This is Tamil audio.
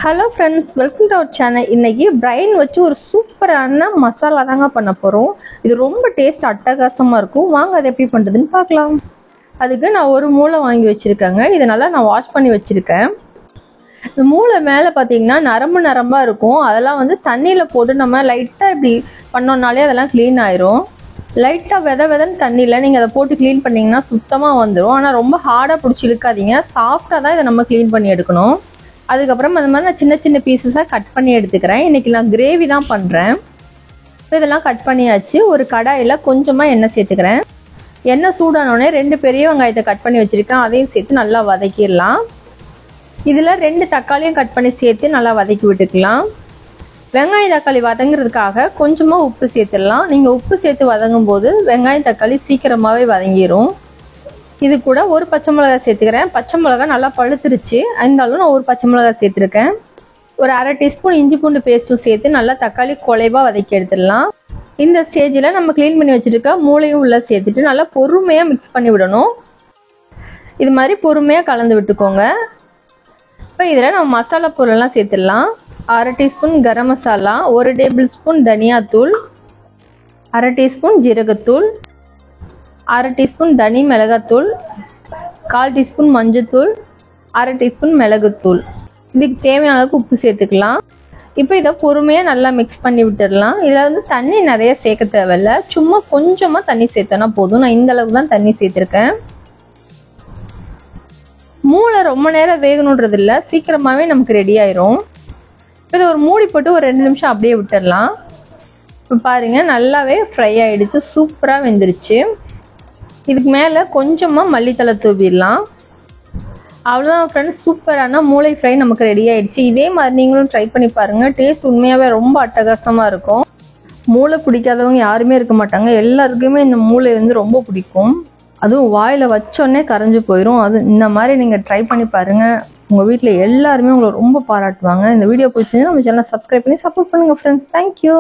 Hello friends, welcome to our channel. இன்றைக்கி பிரைன் வச்சு ஒரு சூப்பரான மசாலா தாங்க பண்ண போகிறோம். இது ரொம்ப டேஸ்ட் அட்டகாசமாக இருக்கும். வாங்க அதை எப்படி பண்ணுறதுன்னு பார்க்கலாம். அதுக்கு நான் ஒரு மூளை வாங்கி வச்சுருக்கேங்க. இதை நல்லா நான் வாஷ் பண்ணி வச்சுருக்கேன். இந்த மூளை மேலே பார்த்தீங்கன்னா நரம்பாக இருக்கும். அதெல்லாம் வந்து தண்ணியில் போட்டு நம்ம லைட்டாக இப்படி பண்ணோன்னாலே அதெல்லாம் க்ளீன் ஆயிரும். லைட்டாக விதன்னு தண்ணியில் நீங்கள் அதை போட்டு க்ளீன் பண்ணிங்கன்னா சுத்தமாக வந்துடும். ஆனால் ரொம்ப ஹார்டாக பிடிச்சி இழுக்காதீங்க. சாஃப்டாக தான் இதை நம்ம க்ளீன் பண்ணி எடுக்கணும். அதுக்கப்புறம் அந்த மாதிரி நான் சின்ன சின்ன பீசஸாக கட் பண்ணி எடுத்துக்கிறேன். இன்றைக்கி நான் கிரேவி தான் பண்ணுறேன். இதெல்லாம் கட் பண்ணியாச்சு. ஒரு கடாயில் கொஞ்சமாக எண்ணெய் சேர்த்துக்கிறேன். எண்ணெய் சூடானோடனே 2 பெரிய வெங்காயத்தை கட் பண்ணி வச்சுருக்கேன். அதையும் சேர்த்து நல்லா வதக்கிடலாம். இதில் 2 தக்காளியும் கட் பண்ணி சேர்த்து நல்லா வதக்கி விட்டுக்கலாம். வெங்காயம் தக்காளி வதங்குறதுக்காக கொஞ்சமாக உப்பு சேர்த்துடலாம். நீங்கள் உப்பு சேர்த்து வதங்கும் போது வெங்காயம் தக்காளி சீக்கிரமாகவே வதங்கிடும். இது கூட ஒரு பச்சை மிளகாய் சேர்த்துக்கிறேன். பச்சை மிளகாய் நல்லா பழுத்துருச்சு, இருந்தாலும் நான் ஒரு பச்சை மிளகாய் சேர்த்துருக்கேன். ஒரு அரை டீஸ்பூன் இஞ்சி பூண்டு பேஸ்ட்டும் சேர்த்து நல்லா தக்காளி குலைவாக வதக்கி எடுத்துடலாம். இந்த ஸ்டேஜில் நம்ம க்ளீன் பண்ணி வச்சுருக்க மூளையும் உள்ளே சேர்த்துட்டு நல்லா பொறுமையாக மிக்ஸ் பண்ணி விடணும். இது மாதிரி பொறுமையாக கலந்து விட்டுக்கோங்க. இப்போ இதில் நம்ம மசாலா பொருளெல்லாம் சேர்த்துடலாம். அரை teaspoon garam masala, 1 table spoon தனியாத்தூள், அரை டீஸ்பூன் ஜீரகத்தூள், அரை டீஸ்பூன் தனி மிளகாத்தூள், 1/4 டீஸ்பூன் மஞ்சத்தூள், அரை டீஸ்பூன் மிளகுத்தூள். இதுக்கு தேவையான அளவுக்கு உப்பு சேர்த்துக்கலாம். இப்போ இதை பொறுமையாக நல்லா மிக்ஸ் பண்ணி விட்டுடலாம். இதில் வந்து தண்ணி நிறைய சேர்க்க தேவையில்லை, சும்மா கொஞ்சமாக தண்ணி சேர்த்தோன்னா போதும். நான் இந்த அளவுக்கு தான் தண்ணி சேர்த்துருக்கேன். மூளை ரொம்ப நேரம் வேகணுன்றது இல்லை, சீக்கிரமாகவே நமக்கு ரெடி ஆயிரும். இதை ஒரு மூடி போட்டு ஒரு 2 நிமிஷம் அப்படியே விட்டுடலாம். இப்போ பாருங்கள், நல்லாவே ஃப்ரை ஆகிடுச்சு, சூப்பராக வெந்துருச்சு. இதுக்கு மேலே கொஞ்சமாக மல்லித்தலை தூவிடலாம். அவ்வளோதான் ஃப்ரெண்ட்ஸ், சூப்பரான மூளை ஃப்ரை நமக்கு ரெடி ஆகிடுச்சு. இதே மாதிரி நீங்களும் ட்ரை பண்ணி பாருங்கள். டேஸ்ட் உண்மையாகவே ரொம்ப அட்டகாசமாக இருக்கும். மூளை பிடிக்காதவங்க யாருமே இருக்க மாட்டாங்க. எல்லாருக்குமே இந்த மூளை வந்து ரொம்ப பிடிக்கும். அதுவும் வாயில் வச்சோடனே கரைஞ்சி போயிடும். அது இந்த மாதிரி நீங்கள் ட்ரை பண்ணி பாருங்கள். உங்கள் வீட்டில் எல்லாருமே உங்களை ரொம்ப பாராட்டுவாங்க. இந்த வீடியோ பிடிச்சிருந்தா நம்ம சேனலை சப்ஸ்கிரைப் பண்ணி சப்போர்ட் பண்ணுங்கள் ஃப்ரெண்ட்ஸ். தேங்க்யூ.